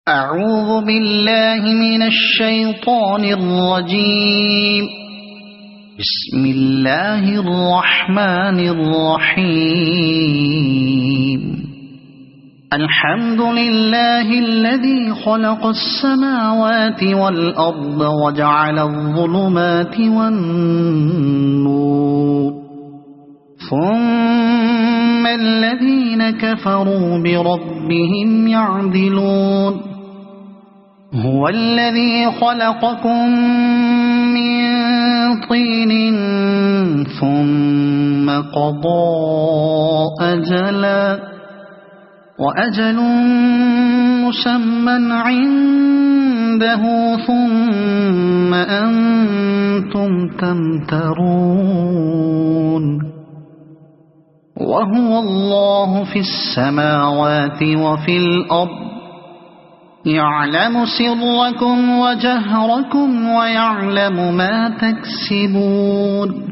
أعوذ بالله من الشيطان الرجيم. بسم الله الرحمن الرحيم. الحمد لله الذي خلق السماوات والأرض وجعل الظلمات والنور، ثم الذين كفروا بربهم يعدلون. هو الذي خلقكم من طين ثم قضى أجلا وأجل مسمى عنده ثم أنتم تمترون. وهو الله في السماوات وفي الأرض، يعلم سركم وجهركم ويعلم ما تكسبون.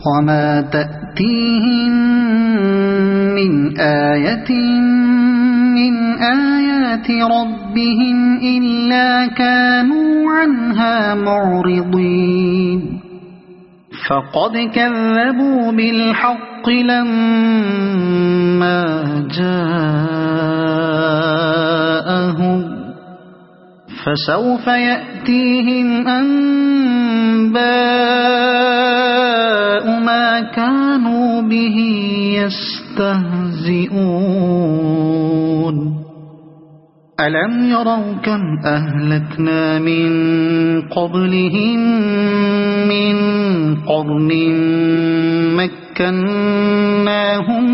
وما تأتيهم من آية من آيات ربهم إلا كانوا عنها معرضين. فقد كذبوا بالحق لما جاءهم، فسوف يأتيهم أنباء ما كانوا به يستهزئون. ألم يروا كم أهلكنا من قبلهم من قرن مكناهم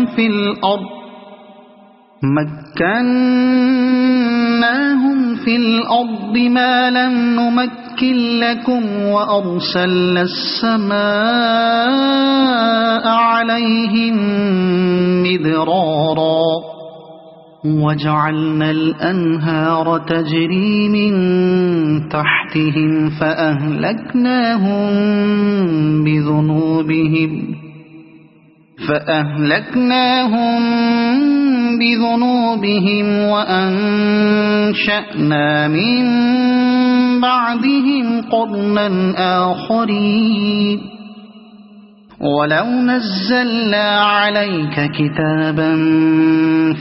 في الأرض ما لم نمكن لكم، وأرسلنا السماء عليهم مدرارا، وجعلنا الأنهار تجري من تحتهم فأهلكناهم بذنوبهم وأنشأنا من بعدهم قرنا آخرين. ولو نزلنا عليك كتابا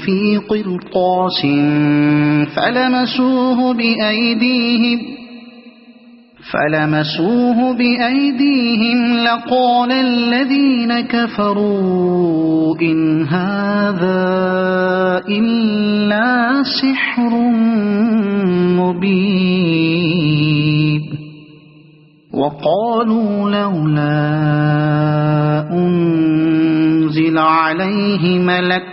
في قرطاس فلمسوه بأيديهم لقال الذين كفروا إن هذا إلا سحر مبين. وقالوا لولا أنزل عليه ملك،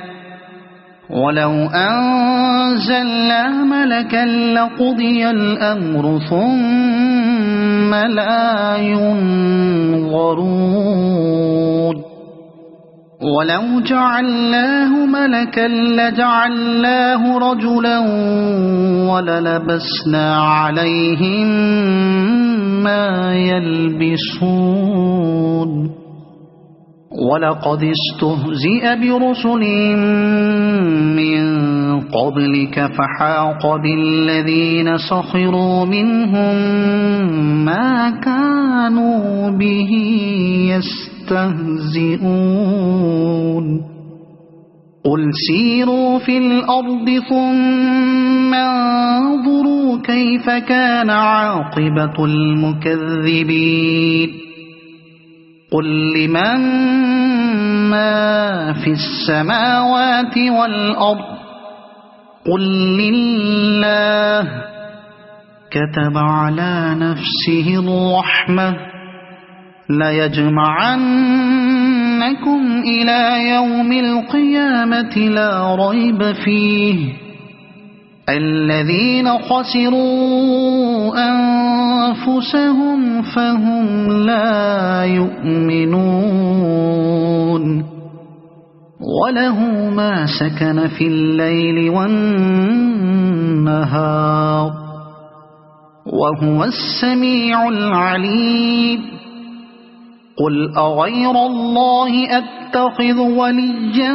ولو أنزلنا ملكا لقضي الأمر ثم لا ينظرون. ولو جعلناه ملكا لجعلناه رجلا وللبسنا عليهم ما يلبسون. ولقد استهزئ برسل من قبلك فحاق بالذين سخروا منهم ما كانوا به يستهزئون. قل سيروا في الأرض ثم انظروا كيف كان عاقبة المكذبين. قل لمن ما في السماوات والأرض، قل لله. كتب على نفسه الرحمة ليجمعنكم إلى يوم القيامة لا ريب فيه. الذين خسروا أنفسهم فهم لا يؤمنون. وله ما سكن في الليل والنهار، وهو السميع العليم. قل أغير الله أتخذ وليا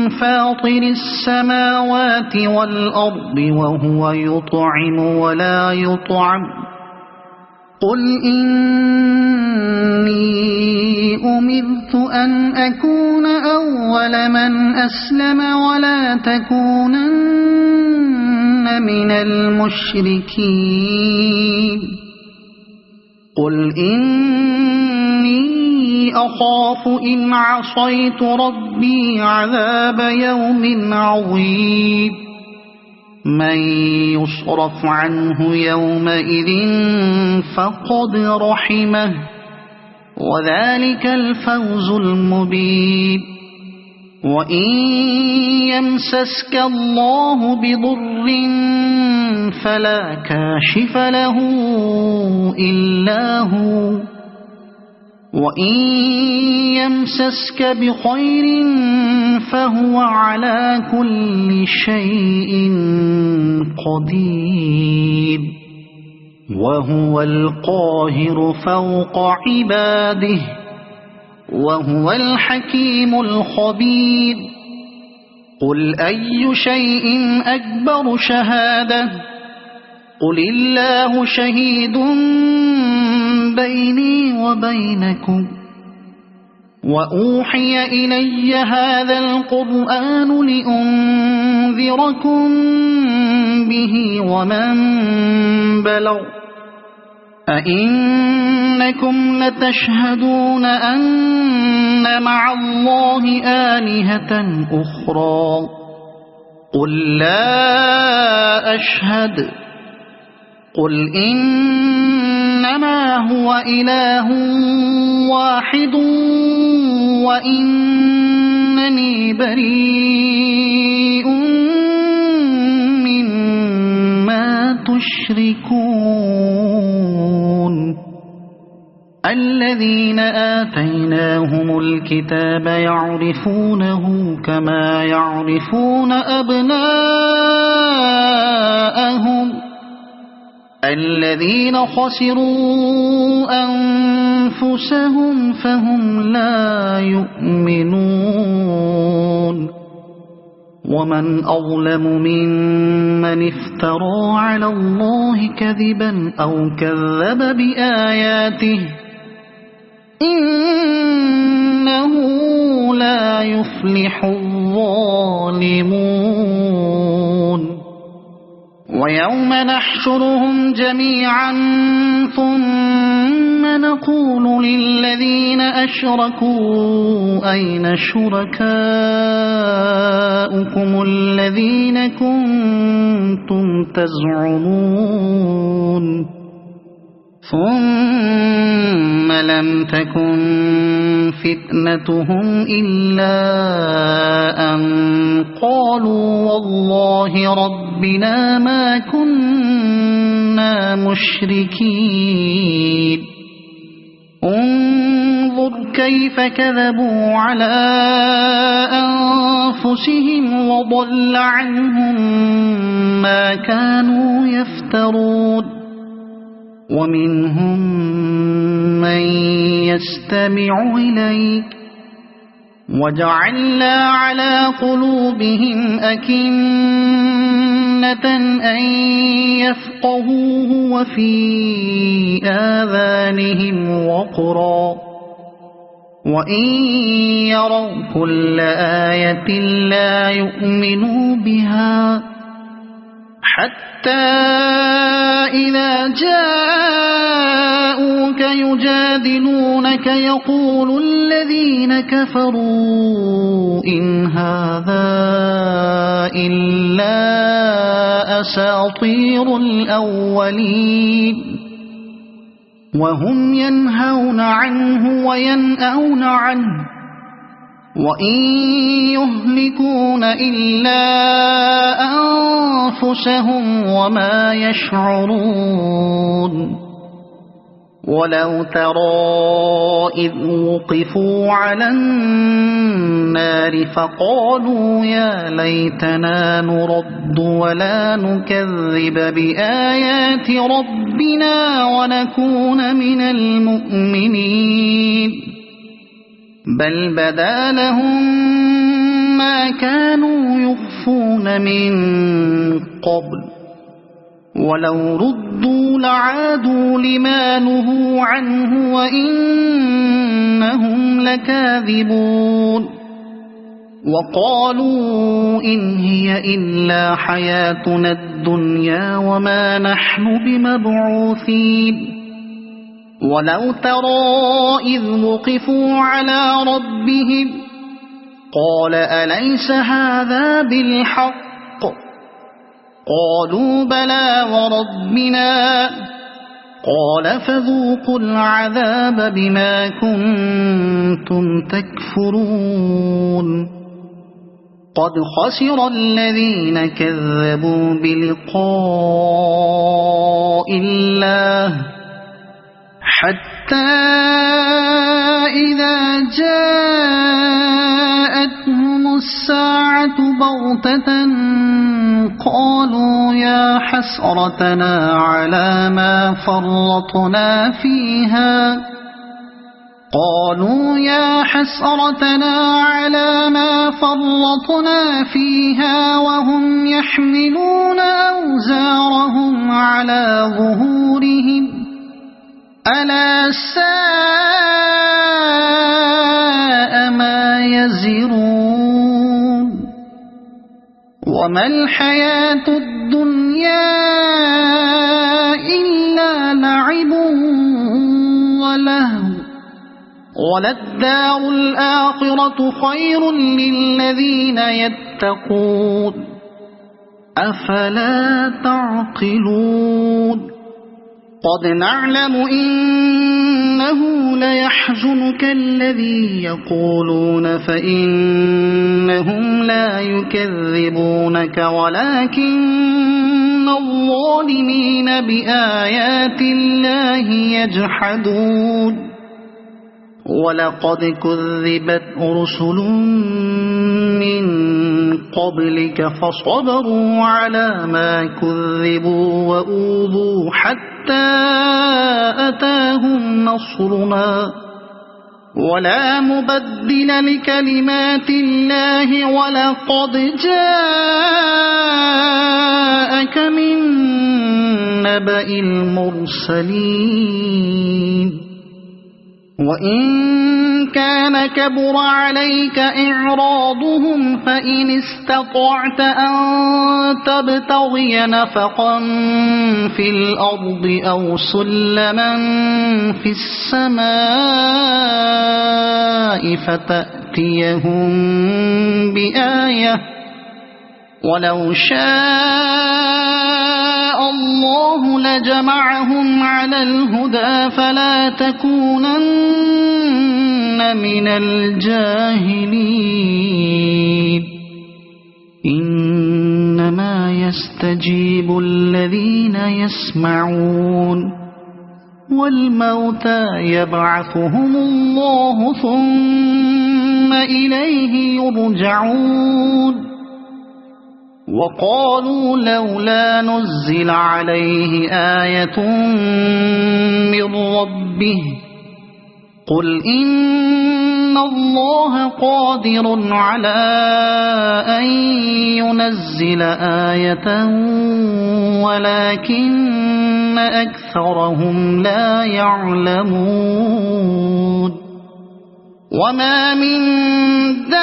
فاطر السماوات والأرض وهو يطعم ولا يطعم قل إني أمرت أن أكون أول من أسلم ولا تكونن من المشركين قل إني أخاف إن عصيت ربي عذاب يوم عظيم من يصرف عنه يومئذ فقد رحمه وذلك الفوز المبين وإن يمسسك الله بضر فلا كاشف له إلا هو وإن يمسسك بخير فهو على كل شيء قدير وهو القاهر فوق عباده وهو الحكيم الخبير قل أي شيء أكبر شهادة قل الله شهيد بيني وبينكم وأوحي إلي هذا القرآن لأنذركم به ومن بلغ أئنكم لتشهدون أن مع الله آلهة أخرى قل لا أشهد قل إنما هو إله واحد وإنني بريء مما تشركون الذين آتيناهم الكتاب يعرفونه كما يعرفون أبناءهم الذين خسروا أنفسهم فهم لا يؤمنون ومن أظلم ممن افترى على الله كذبا أو كذب بآياته إنه لا يفلح الظالمون ويوم نحشرهم جميعا ثم نقول للذين أشركوا أين شركاؤكم الذين كنتم تزعمون ثم لم تكن فتنتهم إلا أن قالوا والله ربنا ما كنا مشركين انظر كيف كذبوا على أنفسهم وضل عنهم ما كانوا يفترون ومنهم من يستمع إليك وجعلنا على قلوبهم أكنة أن يفقهوه وفي آذانهم وقرا وإن يروا كل آية لا يؤمنوا بها حتى إذا جاءوك يجادلونك يقول الذين كفروا إن هذا إلا أساطير الأولين وهم ينهون عنه وينأون عنه وإن يهلكون إلا أنفسهم وما يشعرون ولو ترى إذ وقفوا على النار فقالوا يا ليتنا نرد ولا نكذب بآيات ربنا ونكون من المؤمنين بل بدا لهم ما كانوا يخفون من قبل ولو ردوا لعادوا لما نهوا عنه وإنهم لكاذبون وقالوا إن هي إلا حياتنا الدنيا وما نحن بمبعوثين ولو ترى إذ وقفوا على ربهم قال أليس هذا بالحق قالوا بلى وربنا قال فذوقوا العذاب بما كنتم تكفرون قد خسر الذين كذبوا بلقاء الله حتى إذا جاءتهم الساعة بغتة قالوا يا حسرتنا على ما فرطنا فيها وهم يحملون أوزارهم على ظهورهم ألا ساء ما يزرون وما الحياة الدنيا إلا لعب ولهو وللدار الآخرة خير للذين يتقون أفلا تعقلون قد نعلم إنه ليحزنك الذي يقولون فإنهم لا يكذبونك ولكن الظالمين بآيات الله يجحدون ولقد كذبت رسل من قبلك فصبروا على ما كذبوا وأوذوا حتى أتاهم نصرنا ولا مبدل لكلمات الله ولقد جاءك من نبأ المرسلين وإن كان كبر عليك إعراضهم فإن استطعت أن تبتغي نفقا في الأرض أو سلما في السماء فتأتيهم بآية ولو شاء الله لجمعهم على الهدى فلا تكونن من الجاهلين إنما يستجيب الذين يسمعون والموتى يبعثهم الله ثم إليه يرجعون وقالوا لولا نزل عليه آية من ربه قل إن الله قادر على أن ينزل آية ولكن أكثرهم لا يعلمون وما من دابة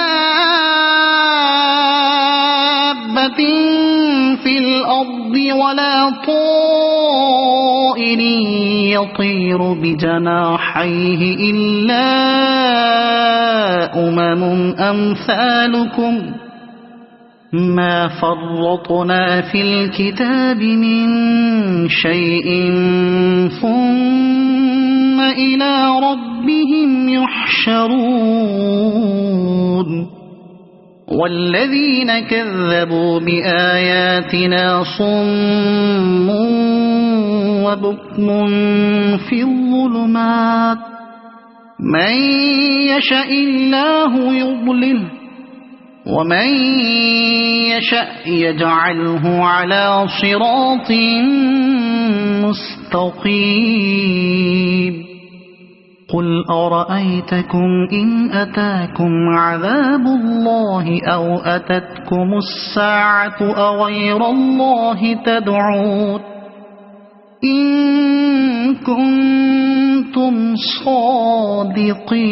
في الأرض ولا طائر يطير بجناحيه إلا أمثالكم ما فرطنا في الكتاب من شيء ثم إلى ربهم يحشرون والذين كذبوا بآياتنا صم وبكم في الظلمات من يشاء الله يضلله ومن يشاء يجعله على صراط مستقيم قل أرأيتكم إن أتاكم عذاب الله أو أتتكم الساعة أغير الله تدعون إن كنتم صادقين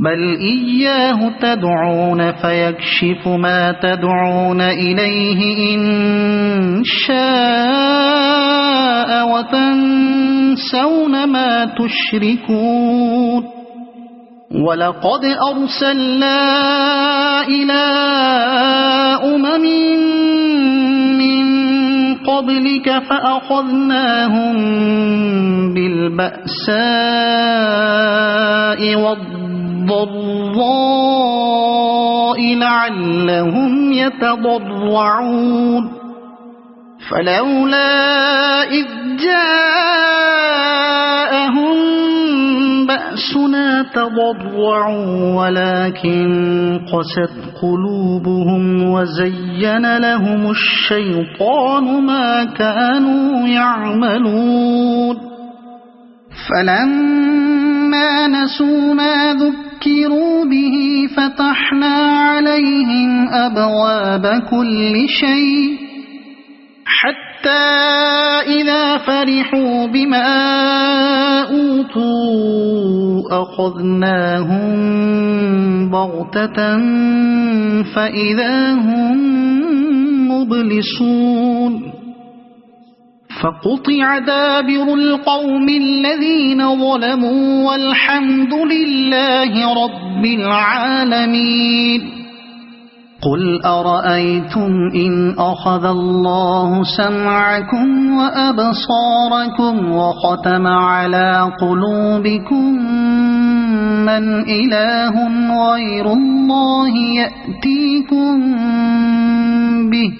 بل إياه تدعون فيكشف ما تدعون إليه إن شاء وتنسون ما تشركون ولقد أرسلنا إلى أمم من قبلك فأخذناهم بالبأساء والضراء لعلهم يتضرعون فلولا إذ جاءهم بأسنا تضرعوا ولكن قست قلوبهم وزين لهم الشيطان ما كانوا يعملون فلما نسوا ما ذكروا به فتحنا عليهم أبواب كل شيء حتى إذا فرحوا بما أوتوا أخذناهم بغتة فإذا هم مبلسون فقطع دابر القوم الذين ظلموا والحمد لله رب العالمين قل أرأيتم إن أخذ الله سمعكم وأبصاركم وختم على قلوبكم من إله غير الله يأتيكم به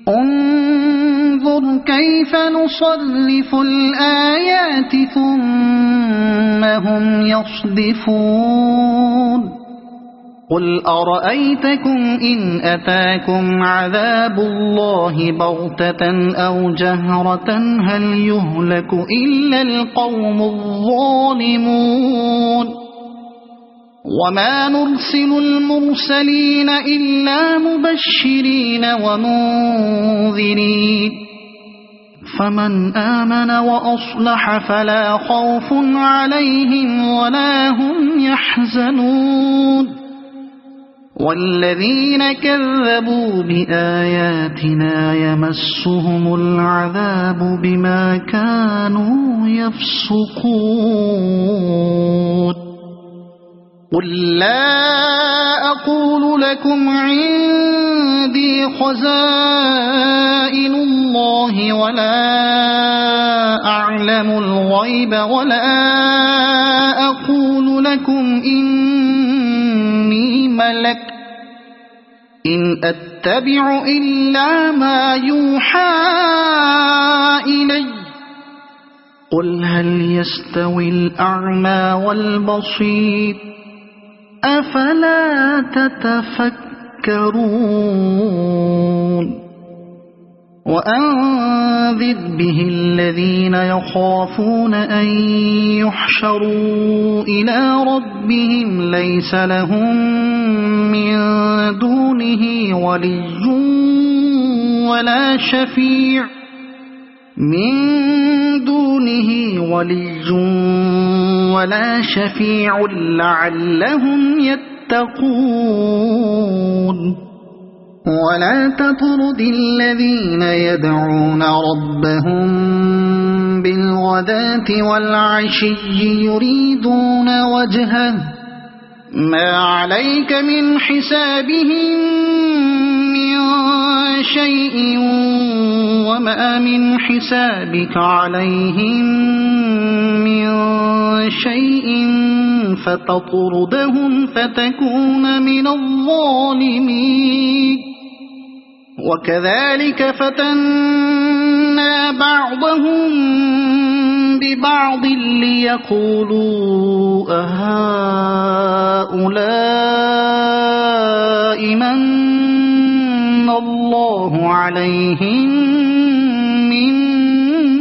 انظر كيف نصرف الآيات ثم هم يصدفون قل أرأيتكم إن أتاكم عذاب الله بغتة أو جهرة هل يهلك إلا القوم الظالمون وما نرسل المرسلين إلا مبشرين ومنذرين فمن آمن وأصلح فلا خوف عليهم ولا هم يحزنون والذين كذبوا بآياتنا يمسهم العذاب بما كانوا يفسقون قل لا أقول لكم عندي خزائن الله ولا أعلم الغيب ولا أقول لكم إني ملك إن أتبع إلا ما يوحى إلي قل هل يستوي الأعمى والبصير أفلا تتفكرون وأنذر به الذين يخافون أن يحشروا إلى ربهم ليس لهم من دونه ولي ولا شفيع لعلهم يتقون ولا تطرد الذين يدعون ربهم بالغداة والعشي يريدون وجهه ما عليك من حسابهم من شيء وما من حسابك عليهم من شيء فتطردهم فتكون من الظالمين وكذلك فتنا بعضهم ببعض ليقولوا أهؤلاء من الله عليهم من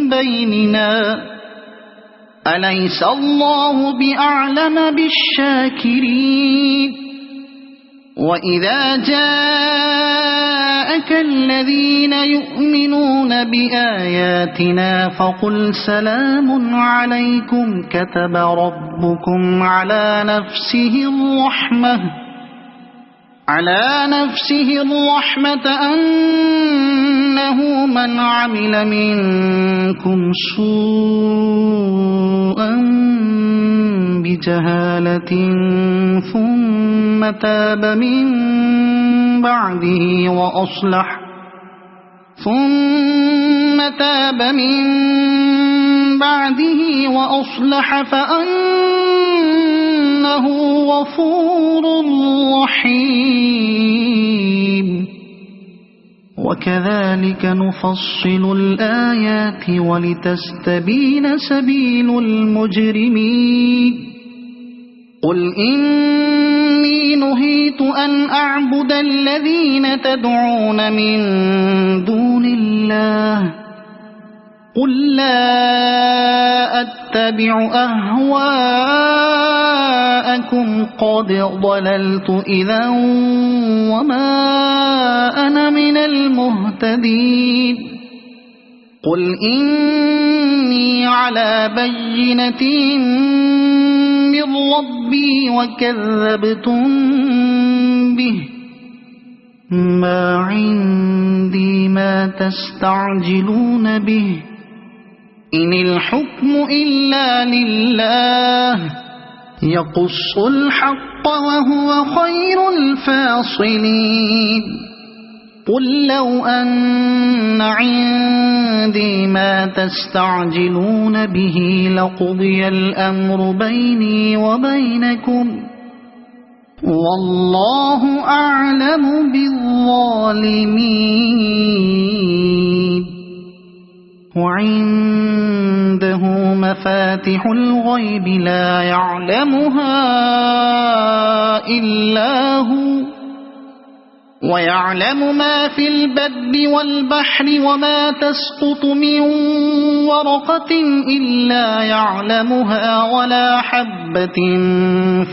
بيننا أليس الله بأعلم بالشاكرين وإذا جاءك الذين يؤمنون بآياتنا فقل سلام عليكم كتب ربكم على نفسه الرحمة أنه من عمل منكم سوءا بجهالة ثم تاب من بعده وأصلح فأنه غفور رحيم وكذلك نفصل الآيات ولتستبين سبيل المجرمين قل إني نهيت أن أعبد الذين تدعون من دون الله قل لا أتبع أهواءكم قد ضللت إذا وما أنا من المهتدين قل إني على بينة من ربي وكذبتم به ما عندي ما تستعجلون به إن الحكم إلا لله يقص الحق وهو خير الفاصلين قل لو أن عندي ما تستعجلون به لقضي الأمر بيني وبينكم والله أعلم بالظالمين وعنده مفاتح الغيب لا يعلمها إلا هو ويعلم ما في البر والبحر وما تسقط من ورقة إلا يعلمها ولا حبة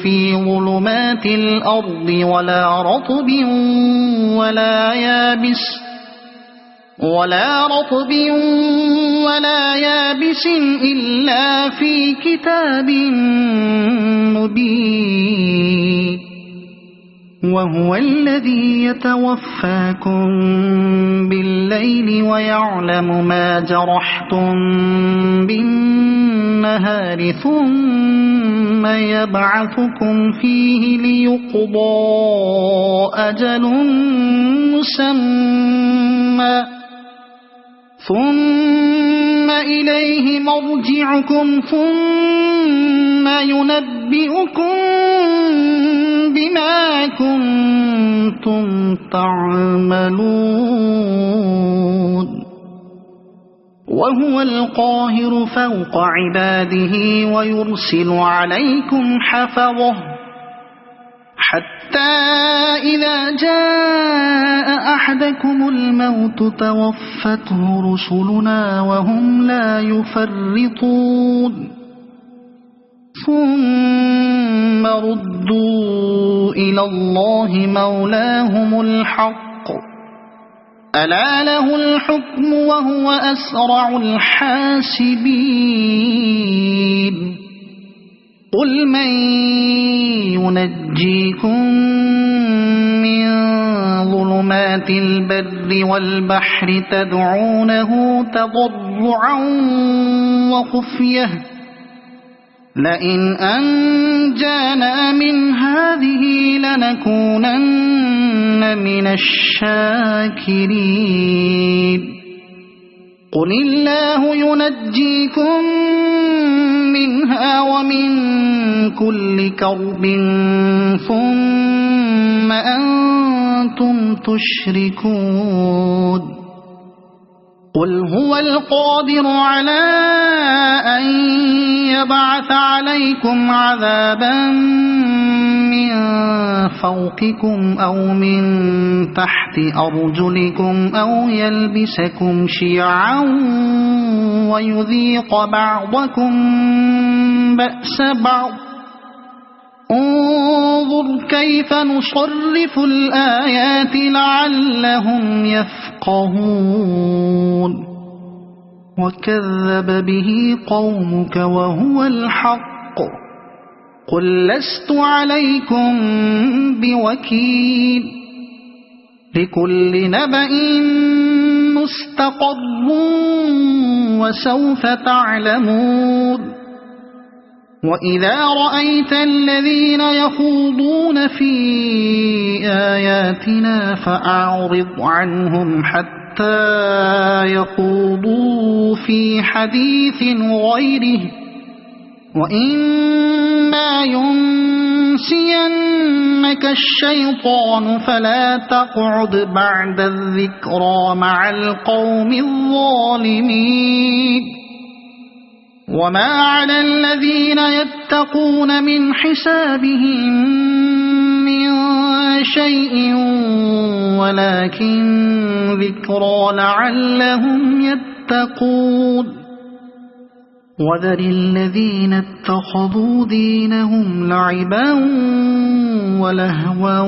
في ظلمات الأرض ولا رطب ولا يابس إلا في كتاب مبين وهو الذي يتوفاكم بالليل ويعلم ما جرحتم بالنهار ثم يبعثكم فيه ليقضى أجل مسمى ثم إليه مرجعكم ثم ينبئكم بما كنتم تعملون وهو القاهر فوق عباده ويرسل عليكم حفظه حتى إذا جاء أحدكم الموت توفته رسلنا وهم لا يفرطون ثم ردوا إلى الله مولاهم الحق ألا له الحكم وهو أسرع الحاسبين قل من ينجيكم من ظلمات البر والبحر تدعونه تضرعا وخفية لئن أنجانا من هذه لنكونن من الشاكرين قل الله ينجيكم منها ومن كل كرب ثم أنتم تشركون قل هو القادر على أن يبعث عليكم عذابا من فوقكم أو من تحت أرجلكم أو يلبسكم شيعا ويذيق بعضكم بأس بعض انظر كيف نصرف الآيات لعلهم يفقهون وكذب به قومك وهو الحق قل لست عليكم بوكيل لكل نبأ مستقر وسوف تعلمون وإذا رأيت الذين يخوضون في آياتنا فأعرض عنهم حتى يخوضوا في حديث غيره وإما ينسينك الشيطان فلا تقعد بعد الذكرى مع القوم الظالمين وما على الذين يتقون من حسابهم من شيء ولكن ذكرى لعلهم يتقون وذر الذين اتخذوا دينهم لعبا ولهوا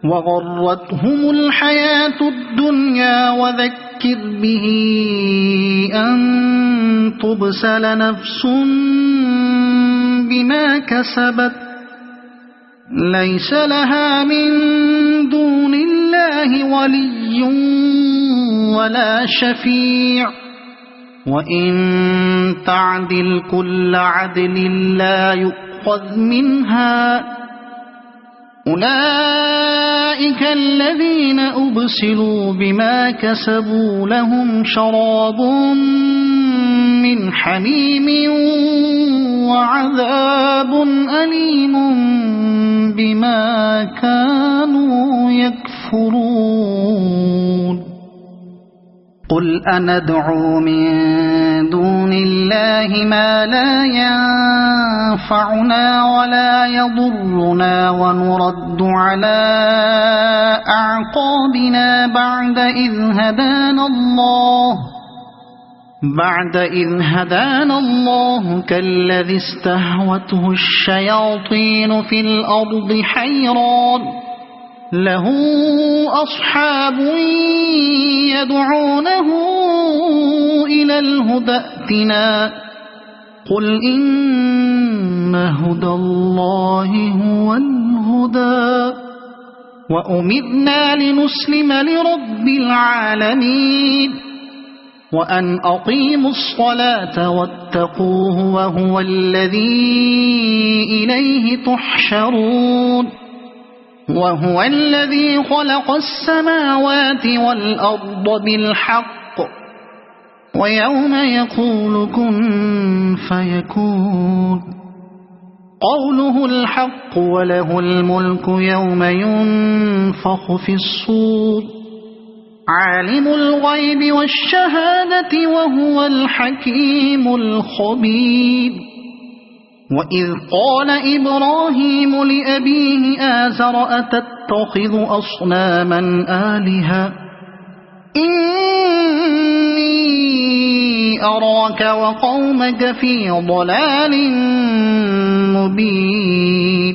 وغرتهم الحياة الدنيا وذكر به أن تبسل نفس بما كسبت ليس لها من دون الله ولي ولا شفيع وإن تعدل كل عدل لا يؤخذ منها أولئك الذين أبسلوا بما كسبوا لهم شراب من حميم وعذاب أليم بما كانوا يكفرون قل أندعو من دون الله ما لا ينفعنا ولا يضرنا ونرد على أعقابنا بعد إذ هدانا الله كالذي استهوته الشياطين في الأرض حيران له أصحاب يدعونه إلى الهدى ائتنا قل إن هدى الله هو الهدى وأمرنا لنسلم لرب العالمين وأن أقيموا الصلاة واتقوه وهو الذي إليه تحشرون وهو الذي خلق السماوات والأرض بالحق ويوم يقول كن فيكون قوله الحق وله الملك يوم ينفخ في الصور عالم الغيب والشهادة وهو الحكيم الخبير وإذ قال إبراهيم لأبيه آزر أتتخذ أصناما آلهة إني أراك وقومك في ضلال مبين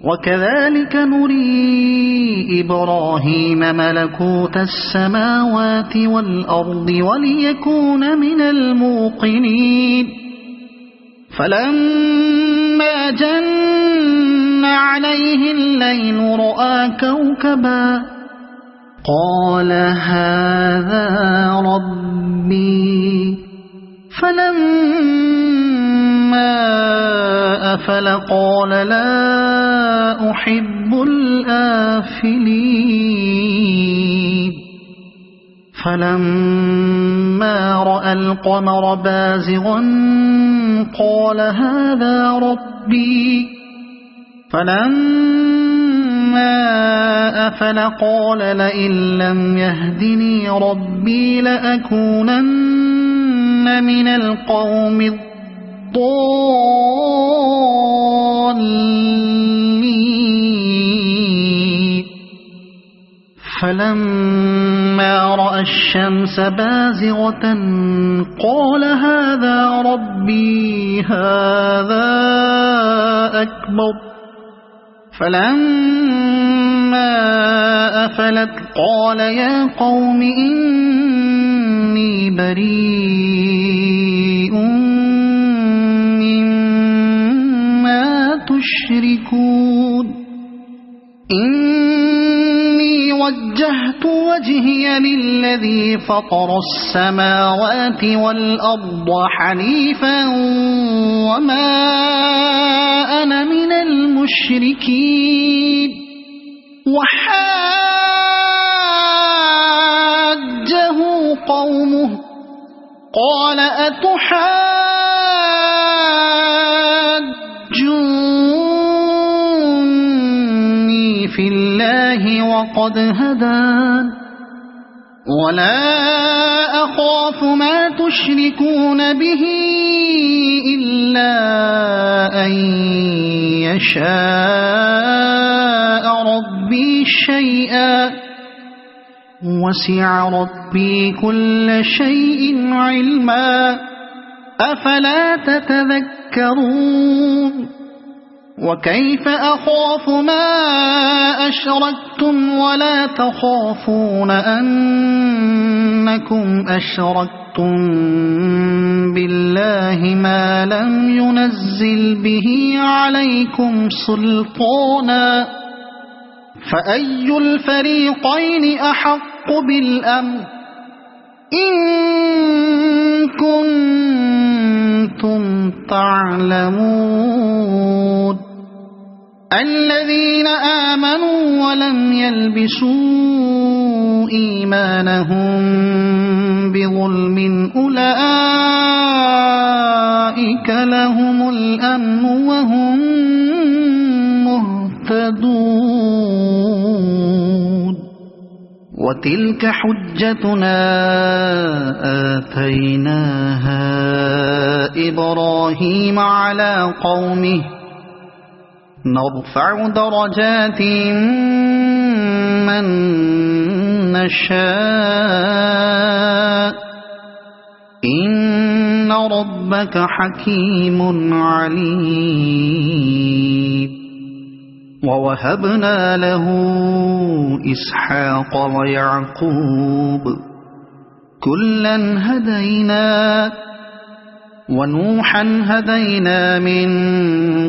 وكذلك نري إبراهيم ملكوت السماوات والأرض وليكون من الموقنين فلما جن عليه الليل رأى كوكبا قال هذا ربي فلما أفل قال لا أحب الآفلين فلما رأى القمر بازغا قال هذا ربي فلما أفل قال لئن لم يهدني ربي لأكونن من القوم الضالين فلما رأى الشمس بازغة قال هذا ربي هذا أكبر فلما أفلت قال يا قوم إني بريء مما تشركون إني وجهت وجهي للذي فطر السماوات والأرض حنيفا وما أنا من المشركين وحاجه قومه قال أتحاجوني في الله وقد هدان ولا أخاف ما تشركون به إلا أن يشاء ربي شيئا وسع ربي كل شيء علما أفلا تتذكرون وكيف أخاف ما أشركتم ولا تخافون أنكم أشركتم بالله ما لم ينزل به عليكم سلطانا فأي الفريقين أحق بالأمن إن كنتم تعلمون الذين آمنوا ولم يلبسوا إيمانهم بظلم أولئك لهم الأمن وهم مهتدون وتلك حجتنا آتيناها إبراهيم على قومه نرفع درجات من نشاء إن ربك حكيم عليم ووهبنا له إسحاق ويعقوب كلا هدينا ونوحا هدينا من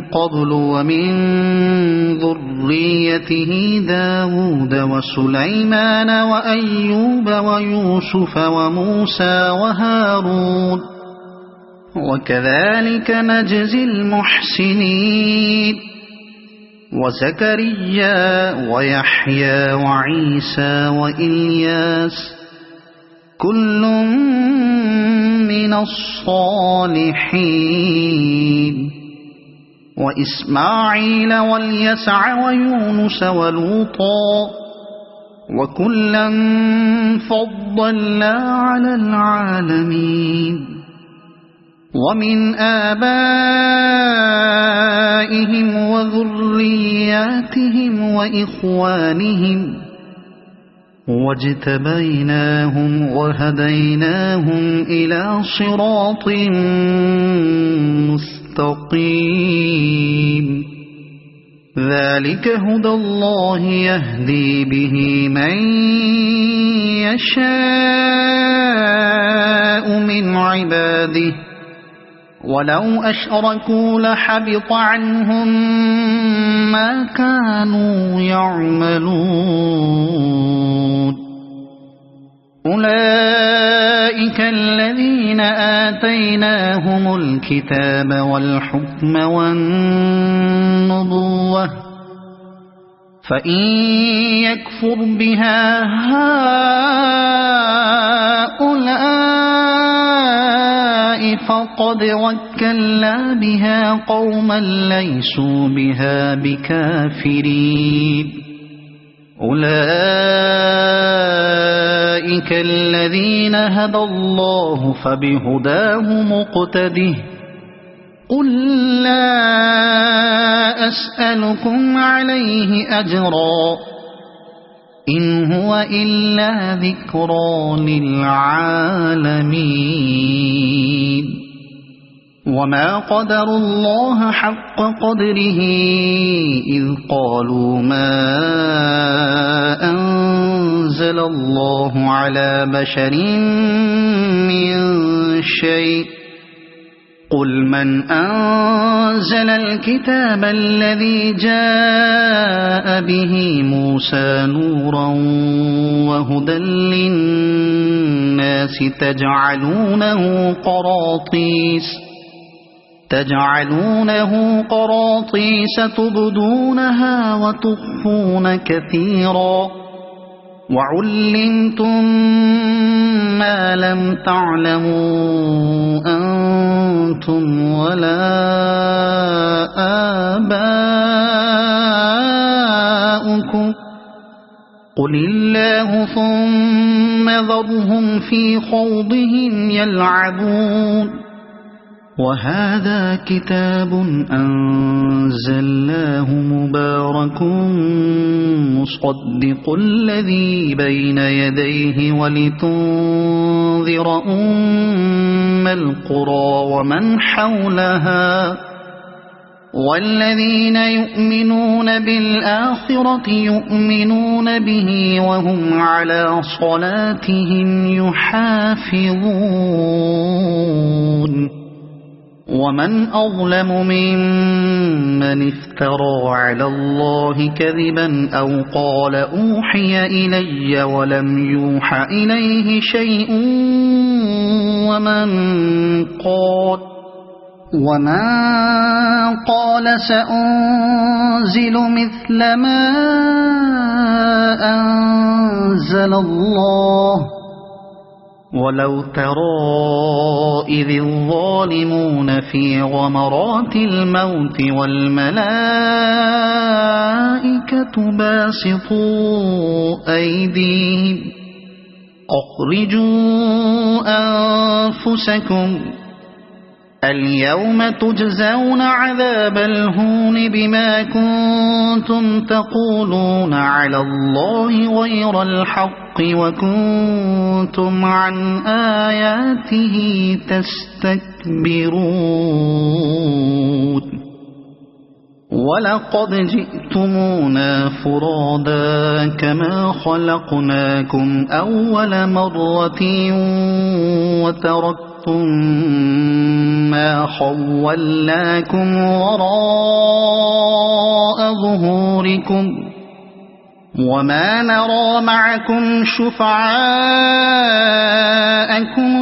قبل ومن ذريته داود وسليمان وأيوب ويوسف وموسى وهارون وكذلك نجزي المحسنين وزكريا ويحيى وعيسى وإلياس كل من الصالحين وإسماعيل واليسع ويونس ولوطا وكلا فضلنا على العالمين ومن آبائهم وذرياتهم وإخوانهم واجتبيناهم وهديناهم إلى صراط مستقيم ذلك هدى الله يهدي به من يشاء من عباده ولو أشركوا لحبط عنهم ما كانوا يعملون أولئك الذين آتيناهم الكتاب والحكم والنبوة فإن يكفر بها هؤلاء فقد وكلنا بها قوما ليسوا بها بكافرين أولئك أولئك الذين هدى الله فبهداه مقتده قل لا أسألكم عليه أجرا إن هو إلا ذكرى للعالمين وما قدروا الله حق قدره إذ قالوا ما أنزل الله على بشر من شيء قل من أنزل الكتاب الذي جاء به موسى نورا وهدى للناس تجعلونه قراطيس تبدونها وتخفون كثيرا وعلمتم ما لم تعلموا أنتم ولا آباؤكم قل الله ثم ذرهم في خوضهم يلعبون وهذا كتاب أنزلناه مبارك مصدق الذي بين يديه ولتنذر أم القرى ومن حولها والذين يؤمنون بالآخرة يؤمنون به وهم على صلاتهم يحافظون ومن أظلم ممن افترى على الله كذبا أو قال أوحي إلي ولم يوح إليه شيء ومن قال سأنزل مثل ما أنزل الله ولو ترى إذ الظالمون في غمرات الموت والملائكة باسطوا أيديهم أخرجوا أنفسكم اليوم تجزون عذاب الهون بما كنتم تقولون على الله غير الحق وكنتم عن آياته تستكبرون ولقد جئتمونا فرادا كما خلقناكم أول مرة وتركتم ما خولناكم وراء ظهوركم وما نرى معكم شفعاءكم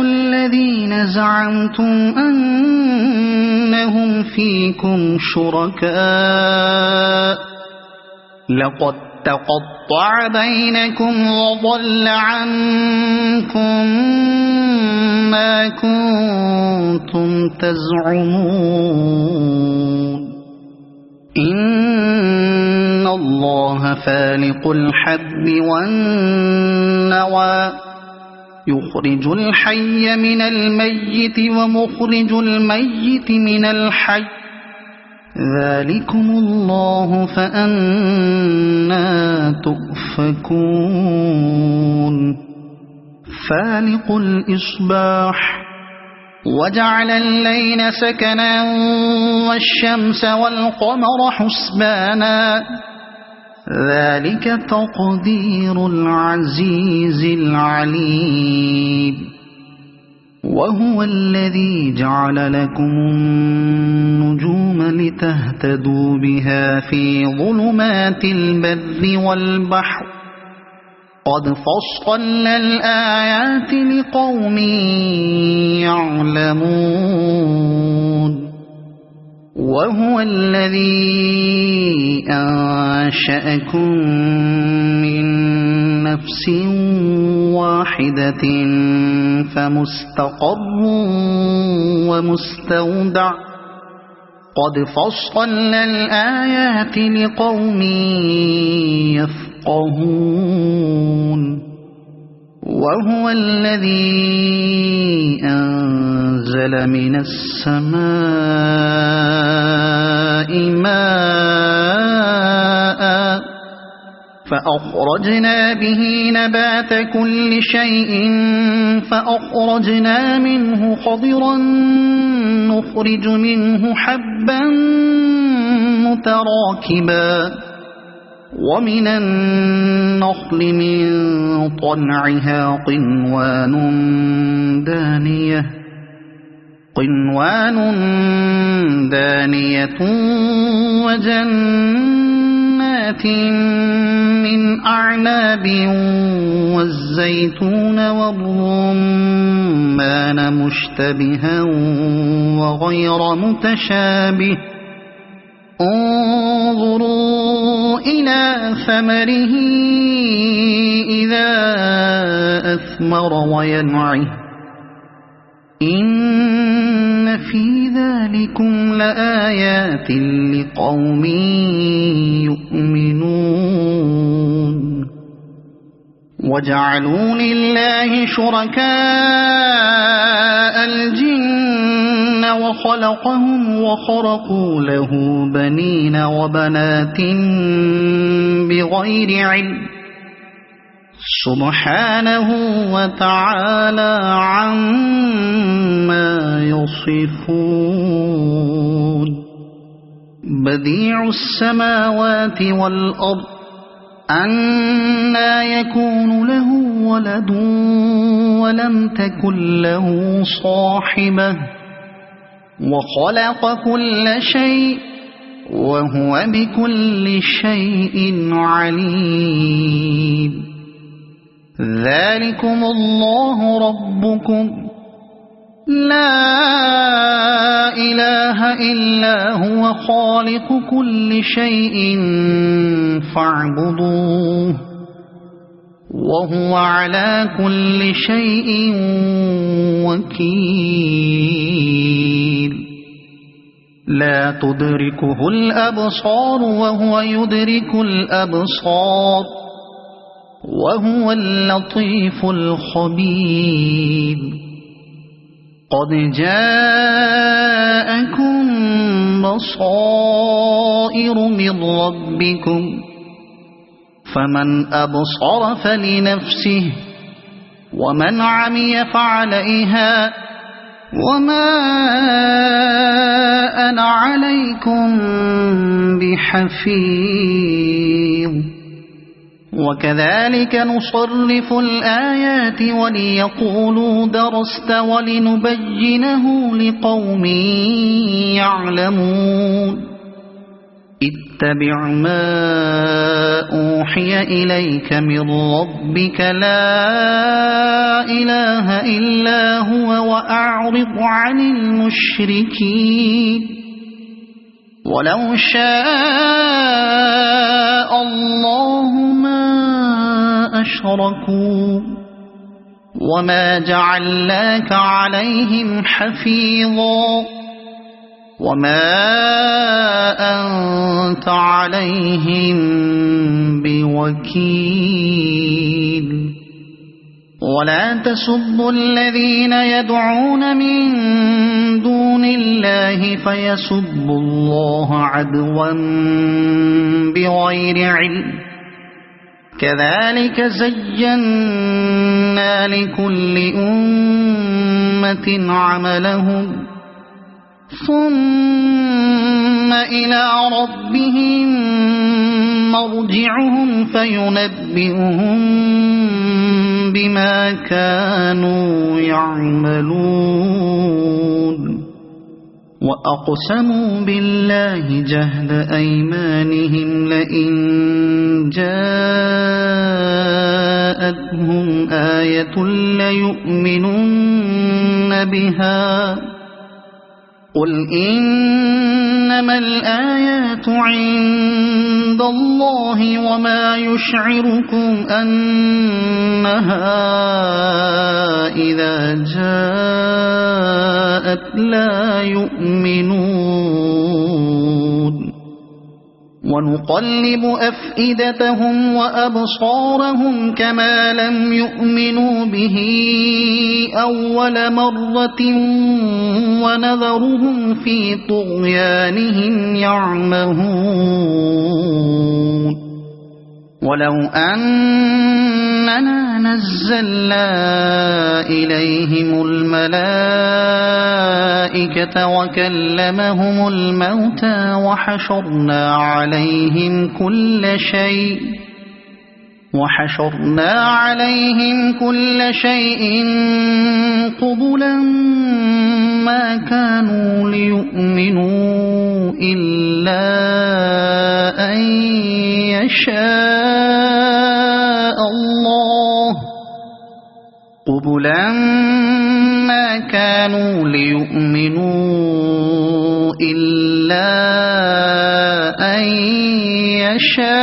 الذين زعمتم أنهم فيكم شركاء لقد تقطع بينكم وضل عنكم ما كنتم تزعمون إن الله فالق الحب والنوى يخرج الحي من الميت ومخرج الميت من الحي ذلكم الله فأنى تؤفكون فالق الإصباح وجعل الليل سكنا والشمس والقمر حسبانا ذلك تقدير العزيز العليم وهو الذي جعل لكم النجوم لتهتدوا بها في ظلمات البر والبحر قد فصلنا الآيات لقوم يعلمون وهو الذي أنشأكم من نفس واحدة فمستقر ومستودع قد فصلنا الآيات لقوم يفقهون وهو الذي أنزل من السماء ماء فأخرجنا به نبات كل شيء فأخرجنا منه خضرا نخرج منه حبا متراكبا ومن النخل من طلعها قنوان دانية وجنات من أعناب والزيتون والرمان مشتبها وغير متشابه انظروا إلى ثمره إذا أثمر وينعه إن في ذلكم لآيات لقوم يؤمنون وجعلوا لله شركاء الجن وخلقهم وخرقوا له بنين وبنات بغير علم سبحانه وتعالى عما يصفون بديع السماوات والأرض أنى يكون له ولد ولم تكن له صاحبة وخلق كل شيء وهو بكل شيء عليم ذلكم الله ربكم لا إله إلا هو خالق كل شيء فاعبدوه وهو على كل شيء وكيل لا تدركه الأبصار وهو يدرك الأبصار وهو اللطيف الخبير قد جاءكم بصائر من ربكم فمن أبصر فلنفسه ومن عمي فعليها وما أنا عليكم بحفيظ وكذلك نصرف الآيات وليقولوا درست ولنبينه لقوم يعلمون اتبع ما أوحي إليك من ربك لا إله إلا هو وأعرض عن المشركين ولو شاء الله ما أشركوا وما جعلناك عليهم حفيظا وما أنت عليهم بوكيل ولا تسبوا الذين يدعون من دون الله فيسبوا الله عدوا بغير علم كذلك زينا لكل أمة عملهم ثم إلى ربهم مرجعهم فينبئهم بما كانوا يعملون وأقسموا بالله جهد أيمانهم لئن جاءتهم آية ليؤمنن بها قل إنما الآيات عند الله وما يشعركم أنها إذا جاءت لا يؤمنون ونقلب أفئدتهم وأبصارهم كما لم يؤمنوا به أول مرة ونذرهم في طغيانهم يعمهون ولو أننا نزلنا إليهم الملائكة وكلمهم الموتى وحشرنا عليهم كل شيء قبلا ما كانوا ليؤمنوا إلا أن يشاء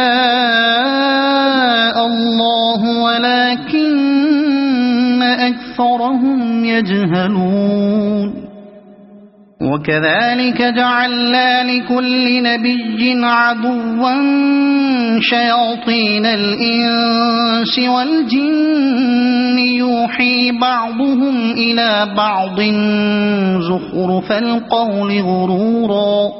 الله ولكن أكثرهم يجهلون وكذلك جعلنا لكل نبي عدوا شياطين الإنس والجن يوحي بعضهم إلى بعض زخرف القول غرورا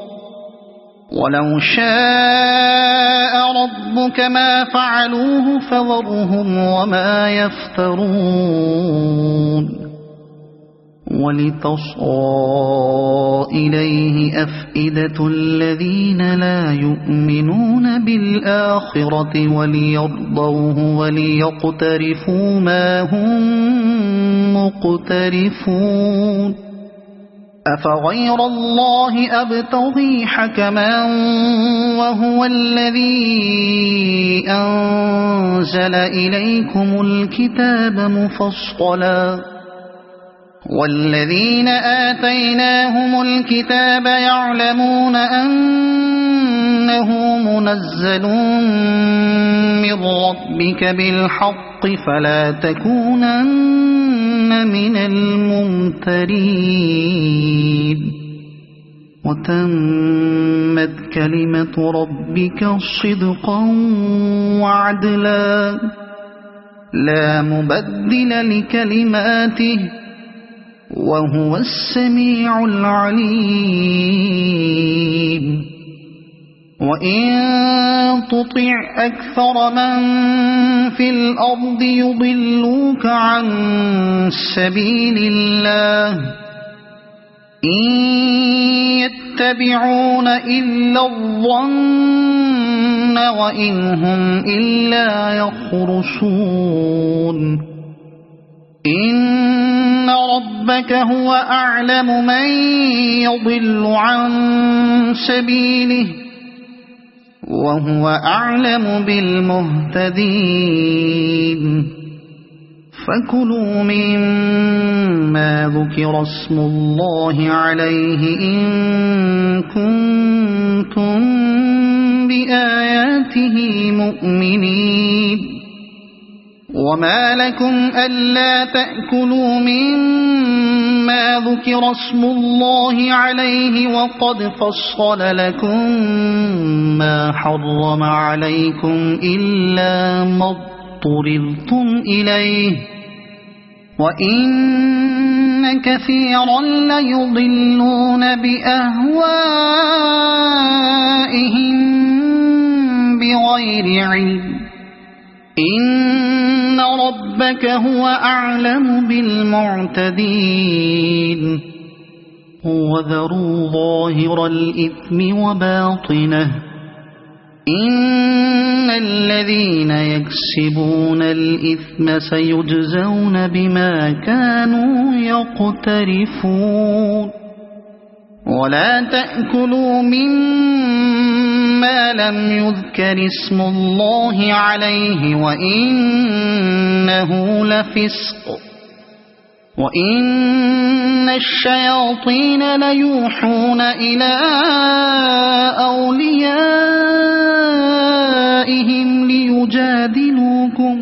ولو شاء ربك ما فعلوه فذرهم وما يفترون ولتصغى إليه أفئدة الذين لا يؤمنون بالآخرة وليرضوه وليقترفوا ما هم مقترفون أفغير الله أبتغي حكما وهو الذي أنزل إليكم الكتاب مفصلا والذين آتيناهم الكتاب يعلمون أنه منزل من ربك بالحق فلا تكونن من الممترين وتمت كلمة ربك صدقا وعدلا لا مبدل لكلماته وهو السميع العليم وإن تطع أكثر من في الأرض يضلوك عن سبيل الله إن يتبعون إلا الظن وإن هم إلا يخرصون إن ربك هو أعلم من يضل عن سبيله وهو أعلم بالمهتدين فكلوا مما ذكر اسم الله عليه إن كنتم بآياته مؤمنين وما لكم ألا تأكلوا مما ذكر اسم الله عليه وقد فصل لكم ما حرم عليكم إلا ما اضطررتم إليه وإن كثيرا ليضلون بأهوائهم بغير علم إن ربك هو أعلم بالمعتدين وذروا ظاهر الإثم وباطنه إن الذين يكسبون الإثم سيجزون بما كانوا يقترفون ولا تأكلوا مما لم يذكر اسم الله عليه وإنه لفسق وإن الشياطين ليوحون إلى أوليائهم ليجادلوكم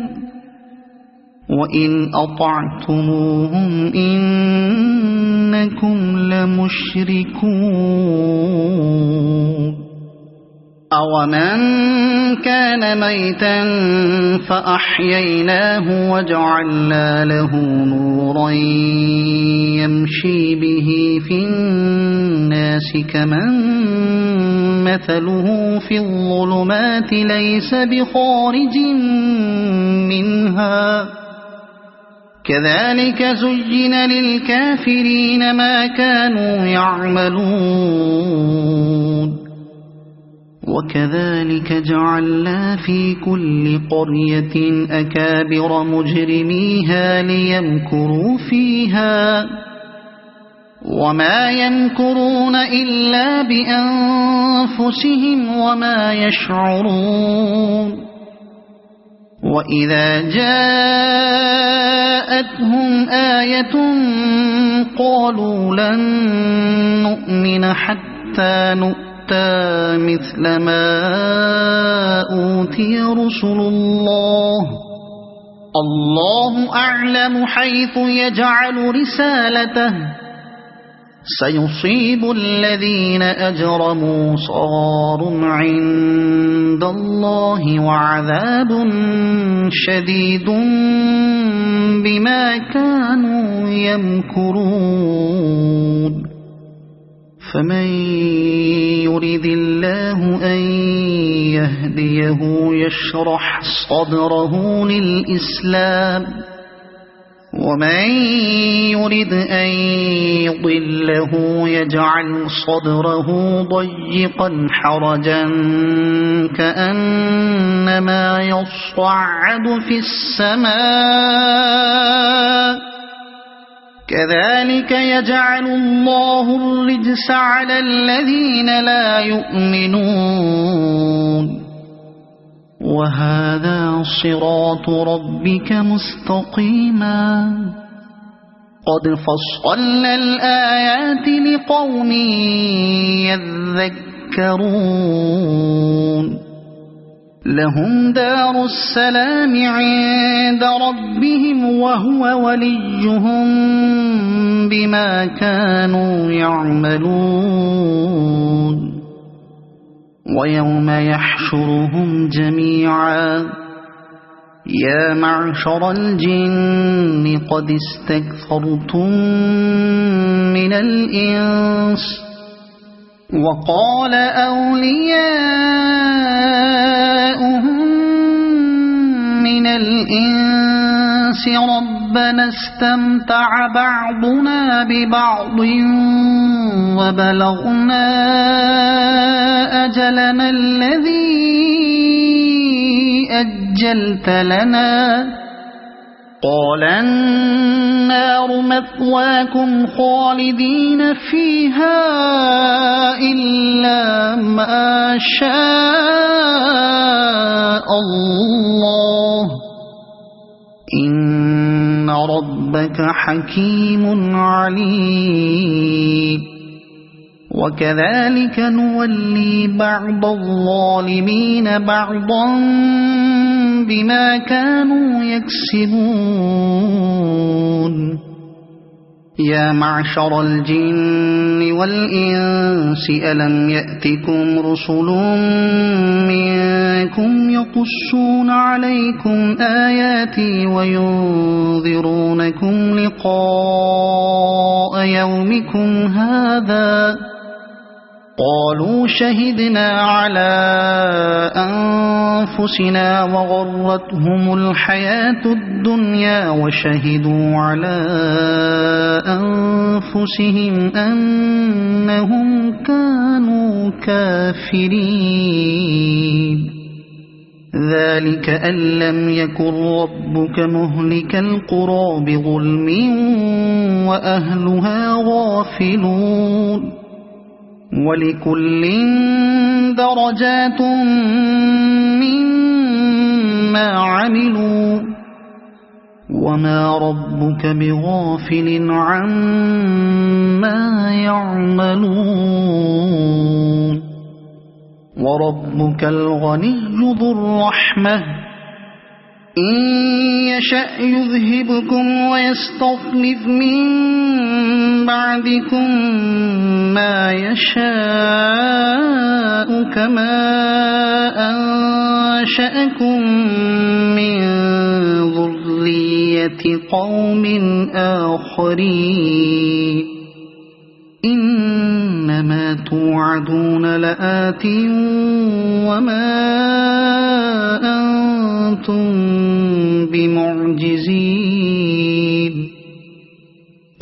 وإن أطعتموهم إنكم لمشركون أَوَمَنْ كَانَ مَيْتًا فَأَحْيَيْنَاهُ وَجَعَلْنَا لَهُ نُورًا يَمْشِي بِهِ فِي النَّاسِ كَمَنْ مَثَلُهُ فِي الظُّلُمَاتِ لَيْسَ بِخَارِجٍ مِنْهَا كَذَلِكَ زُيِّنَ لِلْكَافِرِينَ مَا كَانُوا يَعْمَلُونَ وَكَذَلِكَ جَعَلْنَا فِي كُلِّ قَرْيَةٍ أَكَابِرَ مُجْرِمِيهَا لِيَمْكُرُوا فِيهَا وَمَا يَمْكُرُونَ إِلَّا بِأَنفُسِهِمْ وَمَا يَشْعُرُونَ وَإِذَا جَاءَتْهُمْ آيَةٌ قَالُوا لَن نُّؤْمِنَ حَتَّى نُؤْتَىٰ مثل ما أوتي رسل الله أعلم حيث يجعل رسالته سيصيب الذين أجرموا صغار عند الله وعذاب شديد بما كانوا يمكرون فمن يرد الله أن يهديه يشرح صدره للإسلام ومن يرد أن يضله يجعل صدره ضيقا حرجا كأنما يصعد في السماء كذلك يجعل الله الرجس على الذين لا يؤمنون وهذا صراط ربك مستقيما قد فصلنا الآيات لقوم يذكرون لهم دار السلام عند ربهم وهو وليهم بما كانوا يعملون ويوم يحشرهم جميعا يا معشر الجن قد استكثرتم من الإنس وقال أولياؤهم من الإنس ربنا استمتع بعضنا ببعض وبلغنا أجلنا الذي أجلت لنا قال النار مثواكم خالدين فيها إلا ما شاء الله إن ربك حكيم عليم وكذلك نولي بعض الظالمين بعضا بما كانوا يكسبون يا معشر الجن والإنس ألم يأتكم رسل منكم يقصون عليكم آياتي وينذرونكم لقاء يومكم هذا قالوا شهدنا على أنفسنا وغرتهم الحياة الدنيا وشهدوا على أنفسهم أنهم كانوا كافرين ذلك أن لم يكن ربك مهلك القرى بظلم وأهلها غافلون ولكل درجات مما عملوا وما ربك بغافل عما يعملون وربك الغني ذو الرحمة إن يشأ يذهبكم ويستخلف من بعدكم ما يشاء كما أنشأكم من ذرية قوم آخرين إنما توعدون لآت وما أنتم بمعجزين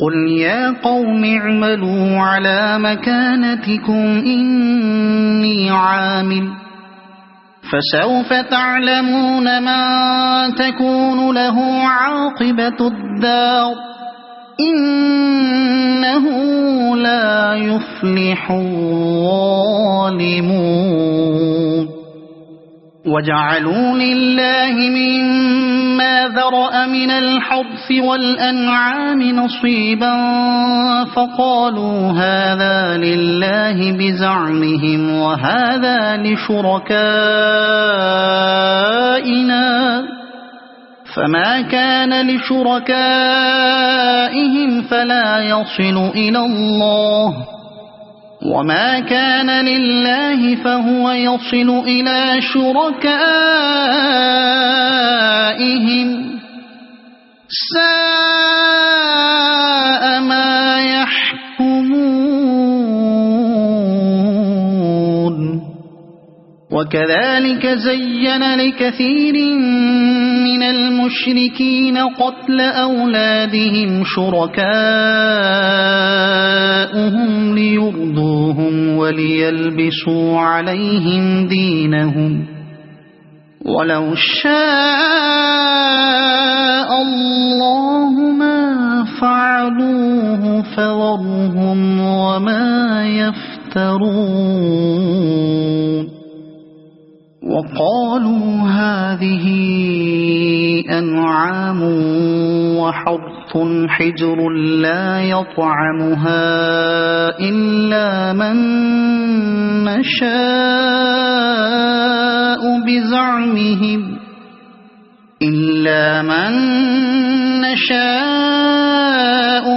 قل يا قوم اعملوا على مكانتكم إني عامل فسوف تعلمون من تكون له عاقبة الدار إنه لا يفلح الظالمون وجعلوا لله مما ذرأ من الحرث والأنعام نصيبا فقالوا هذا لله بزعمهم وهذا لشركائنا فما كان لشركائهم فلا يصل إلى الله وما كان لله فهو يصل إلى شركائهم ساء ما يحكمون وكذلك زين لكثير من المشركين قتل أولادهم شركاؤهم ليرضوهم وليلبسوا عليهم دينهم ولو شاء الله ما فعلوه فذرهم وما يفترون وقالوا هذه أنعام وحرث حجر لا يطعمها إلا من نشاء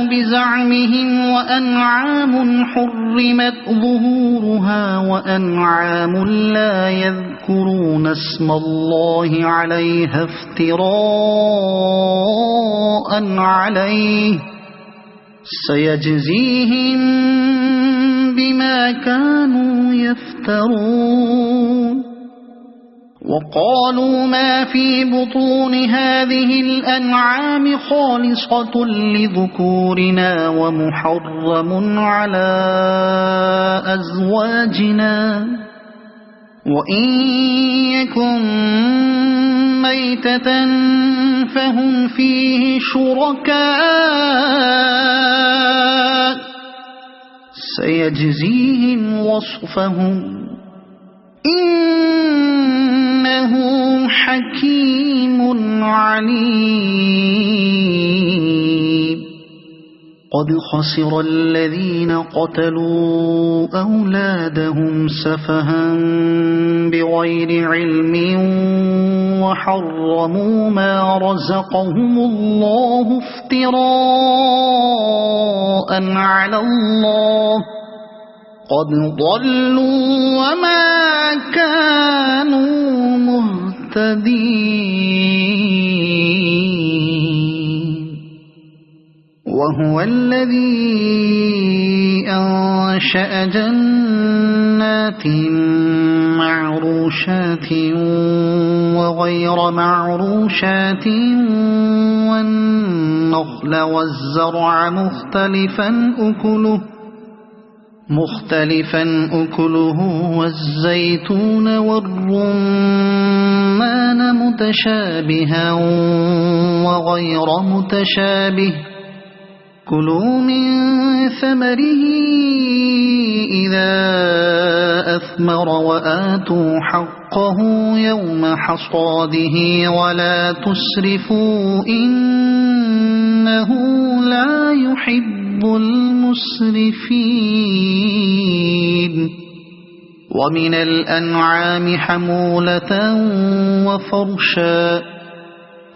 بزعمهم وأنعام حرمت ظهورها وأنعام لا يذكرون اسم الله عليها افتراء عليه سيجزيهم بما كانوا يفترون وقالوا ما في بطون هذه الأنعام خالصة لذكورنا ومحرم على أزواجنا وإن يكن ميتة فهم فيه شركاء سيجزيهم وصفهم إنه حكيم عليم قد خسر الذين قتلوا أولادهم سفها بغير علم وحرموا ما رزقهم الله افتراء على الله قد ضلوا وما كانوا مهتدين وهو الذي أنشأ جنات معروشات وغير معروشات والنخل والزرع مختلفا أكله والزيتون والرمان متشابها وغير متشابه كلوا من ثمره إذا أثمر وآتوا حقه يوم حصاده ولا تسرفوا إنه لا يحب المسرفين ومن الأنعام حمولة وفرشا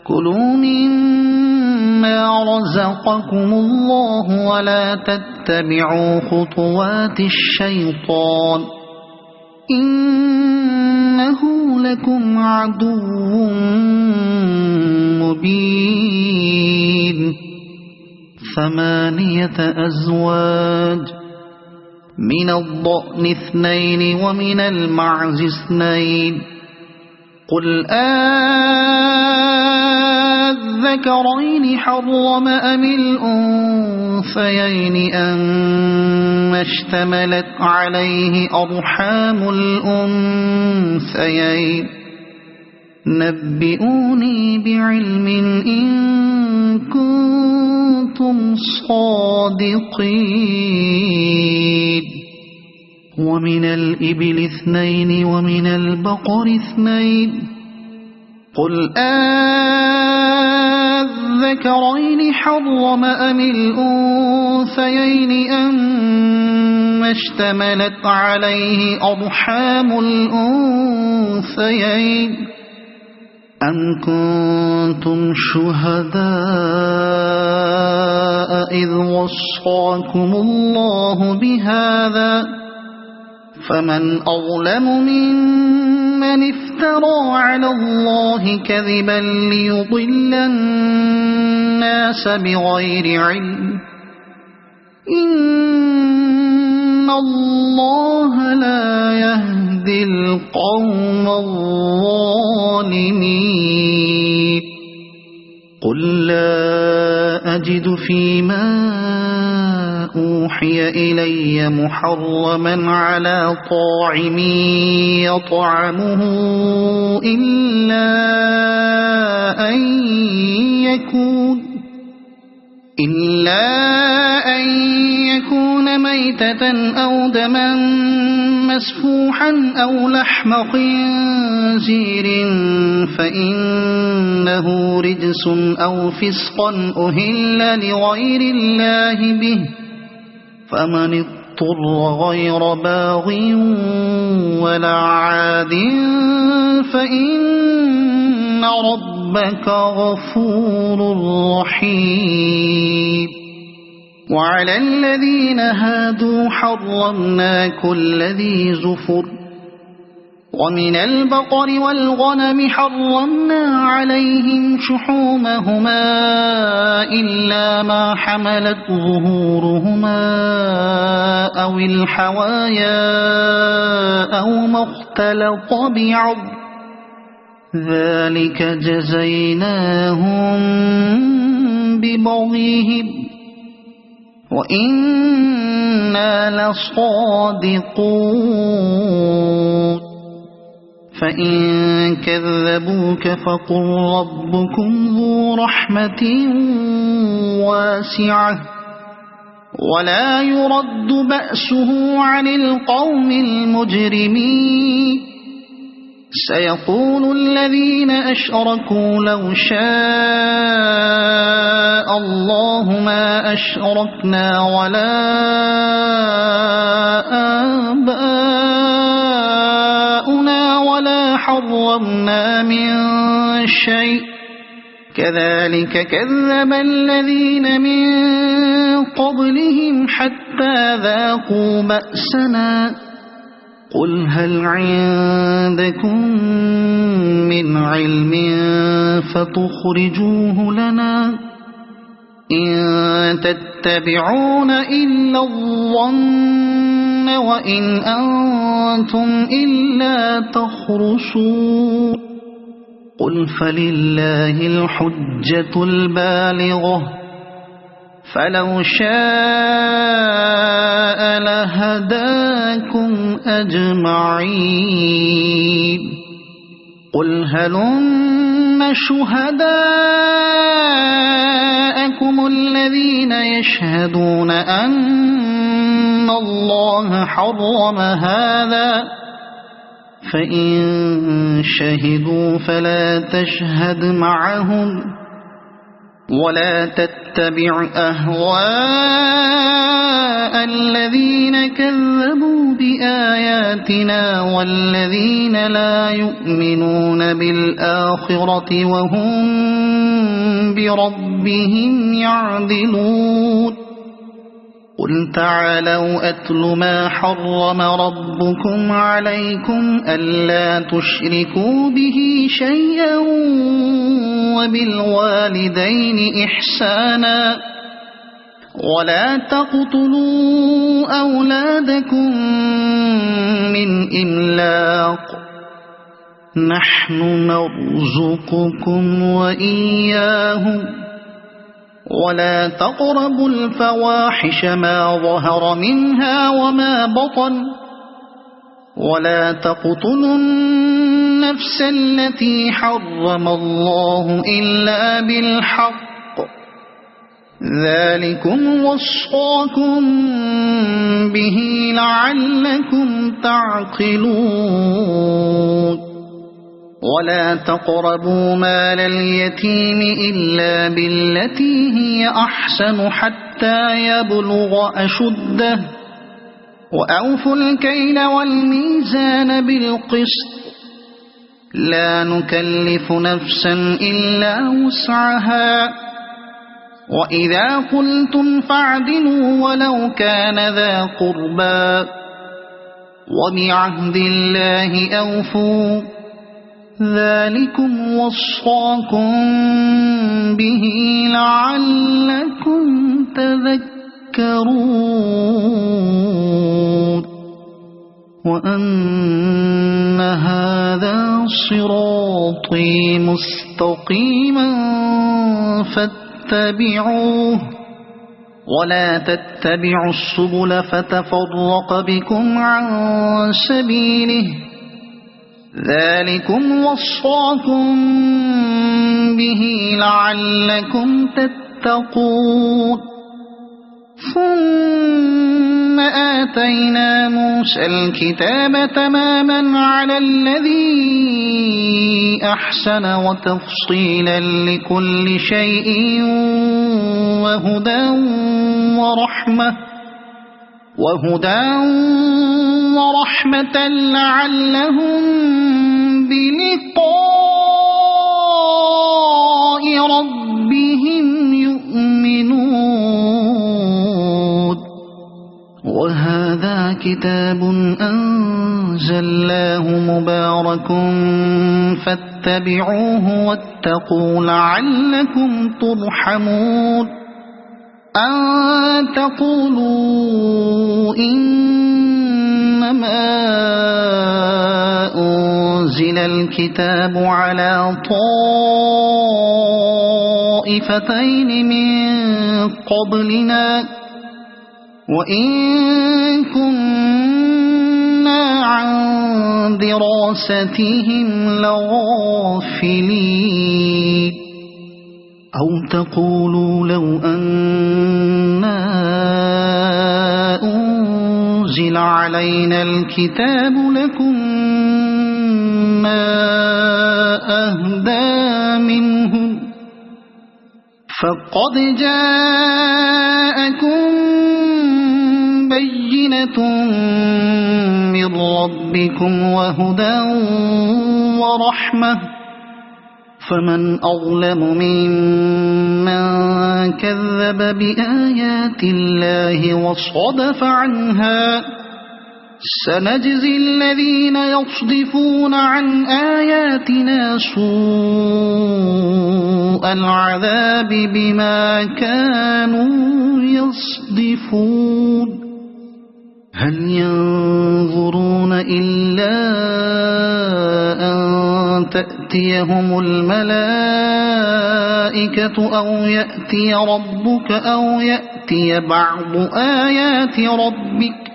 كلوا مما رزقكم الله ولا تتبعوا خطوات الشيطان إنه لكم عدو مبين 8 أزواج من الضأن 2 ومن المعز 2 قل الذكرين حرم أم الأنثيين أما اشتملت عليه أرحام الأنثيين نبئوني بعلم إن كنتم صادقين ومن الإبل 2 ومن البقر 2 قل الذكرين حرم أم الأنثيين أما اشتملت عليه أرحام الأنثيين أم كنتم شهداء إذ وصاكم الله بهذا فمن أظلم ممن افترى على الله كذبا ليضل الناس بغير علم إن الله لا يهدي القوم الظالمين قل لا أجد فيما أوحي إلي محرما على طاعم يطعمه إلا أن يكون ميتة أو دما مسفوحا أو لحم خنزير فإنه رجس أو فسقا أهل لغير الله به فمن اضطر غير باغ ولا عاد فإن ربك غفور رحيم وعلى الذين هادوا حرمنا كل ذي زفر ومن البقر والغنم حرمنا عليهم شحومهما إلا ما حملت ظهورهما أو الحوايا أو ما اختلط بعض ذلك جزيناهم ببغيهم وإنا لصادقون فإن كذبوك فقل ربكم ذو رحمة واسعة ولا يرد بأسه عن القوم المجرمين سيقول الذين أشركوا لو شاء الله ما أشركنا ولا آباؤنا ولا حرمنا من شيء كذلك كذب الذين من قبلهم حتى ذاقوا بأسنا قل هل عندكم من علم فتخرجوه لنا إن تتبعون إلا الظن وإن أنتم إلا تخرصون قل فلله الحجة البالغة فلو شاء لهداكم أجمعين قل هلم شهداءكم الذين يشهدون أن الله حرم هذا فإن شهدوا فلا تشهد معهم ولا تتبع أهواء الذين كذبوا بآياتنا والذين لا يؤمنون بالآخرة وهم بربهم يعدلون قل تعالوا أتل ما حرم ربكم عليكم ألا تشركوا به شيئا وبالوالدين إحسانا ولا تقتلوا أولادكم من إملاق نحن نرزقكم وإياهم ولا تقربوا الفواحش ما ظهر منها وما بطن ولا تقتلوا النفس التي حرم الله إلا بالحق ذلكم وصاكم به لعلكم تعقلون ولا تقربوا مال اليتيم إلا بالتي هي أحسن حتى يبلغ أشده وأوفوا الكيل والميزان بالقسط لا نكلف نفسا إلا وسعها وإذا قلتم فاعدلوا ولو كان ذا قربى وبعهد الله أوفوا ذلكم وصاكم به لعلكم تذكرون وأن هذا صراطي مستقيما فاتبعوه ولا تتبعوا السبل فتفرق بكم عن سبيله ذلكم وصاكم به لعلكم تتقون ثم آتينا موسى الكتاب تماما على الذي أحسن وتفصيلا لكل شيء وهدى ورحمة لعلهم بلقاء ربهم يؤمنون وهذا كتاب أنزلناه مبارك فاتبعوه واتقوا لعلكم ترحمون أن تقولوا إنما أنزل الكتاب على طائفتين من قبلنا وإن كنا عن دراستهم لغافلين أو تقولوا لو أنا أنزل علينا الكتاب لكنا أهدى منهم فقد جاءكم بينة من ربكم وهدى ورحمة فمن أظلم ممن كذب بآيات الله وصدف عنها سنجزي الذين يصدفون عن آياتنا سوء العذاب بما كانوا يصدفون هل ينظرون إلا أن تأتيهم الملائكة أو يأتي ربك أو يأتي بعض آيات ربك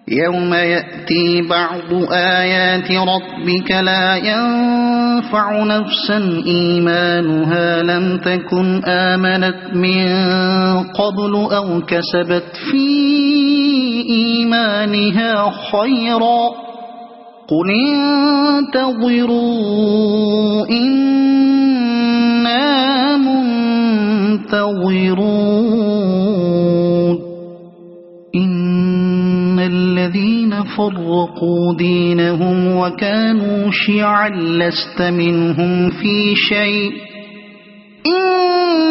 يوم يأتي بعض آيات ربك لا ينفع نفسا إيمانها لم تكن آمنت من قبل أو كسبت في إيمانها خيرا قل انتظروا إنا منتظرون إن الذين فرقوا دينهم وكانوا شيعا لست منهم في شيء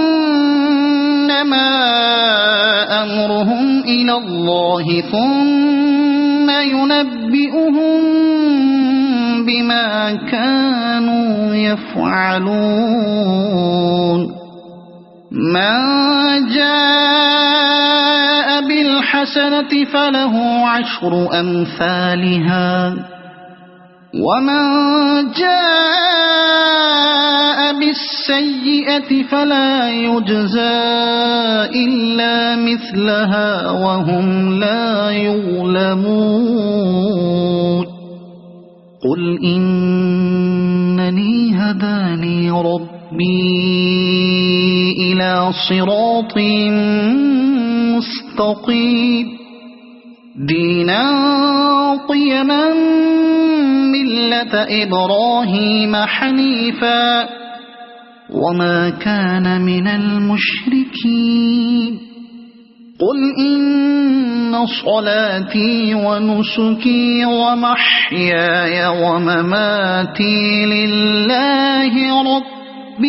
إنما أمرهم إلى الله ثم ينبئهم بما كانوا يفعلون من جاء بالحسنة فله 10 أمثالها ومن جاء بالسيئة فلا يجزى إلا مثلها وهم لا يظلمون قل إنني هداني ربي إلى صراط مستقيم دينا قيما ملة إبراهيم حنيفا وما كان من المشركين قل إن صلاتي ونسكي ومحياي ومماتي لله رب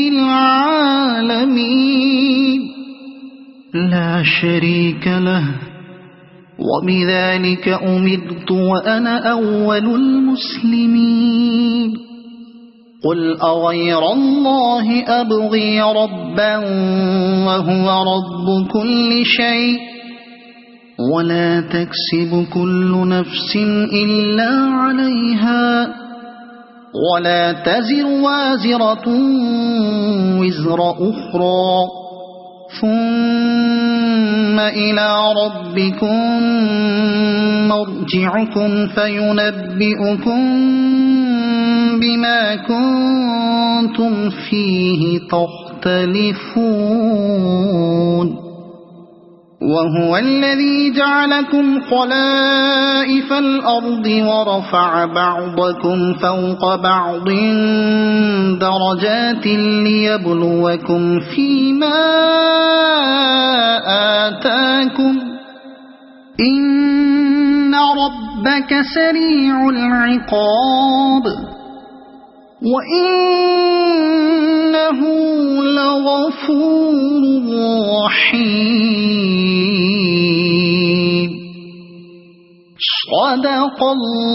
العالمين لا شريك له وبذلك أمرت وأنا أول المسلمين قل أغير الله أبغي ربا وهو رب كل شيء ولا تكسب كل نفس إلا عليها ولا تزر وازرة وزر أخرى ثم إلى ربكم مرجعكم فينبئكم بما كنتم فيه تختلفون وهو الذي جعلكم خلائف الأرض ورفع بعضكم فوق بعض درجات ليبلوكم فيما آتاكم إن ربك سريع العقاب وإنه لغفور رحيم صدق الله